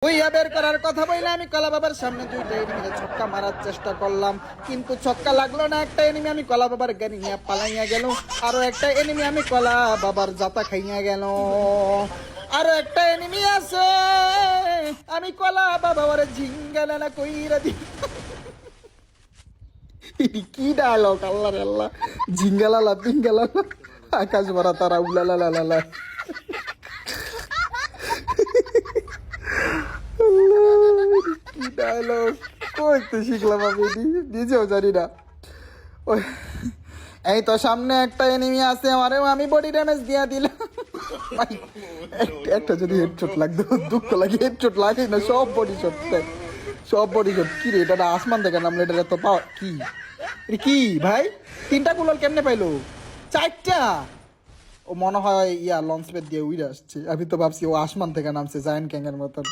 বুইয়া বের করার কথা বলে আমি কলা বাবার সামনে দুইটা এনিমিকে ছক্কা মারার চেষ্টা করলাম, কিন্তু ছক্কা লাগলো না। একটা এনিমি আমি কলা বাবার গাড়ি নিয়ে পালাইয়া গেল, আরো একটা এনিমি আমি কলা বাবার জাতা খাইয়া গেল। আরো একটা এনিমি আছে, আমি কলা বাবার ঝিঙ্গালা কইরা দি। কি ডায়লগ! আল্লাহ রে আল্লাহ! ঝিঙ্গালালা পিঙ্গালালা, আকাশ ভরা তারা উলালালা। কি ডায়লগ কইতে শিখলাম আমি, নিজেও জানি না। ওই এই তো সামনে একটা এনিমি আছে, আমারেও আমি বডি ড্যামেজ দিয়া দিলাম। ভাই, একটা যদি হেডশট লাগতো দুঃখ লাগে, হেডশট লাগে না, সব বডি শট, সব বডি শট। কি রে, এটা আসমান থেকে নামলে এটা তো পাওয়া কি? এটা কি ভাই, তিনটা কুলার কেমনে পাইলো? চারটা! ও মনে হয় লঞ্চ প্যাড দিয়ে উড়ে আসছে, আমি তো ভাবছি ও আসমান থেকে নামছে জায়ান্ট ক্যাং এর মতন।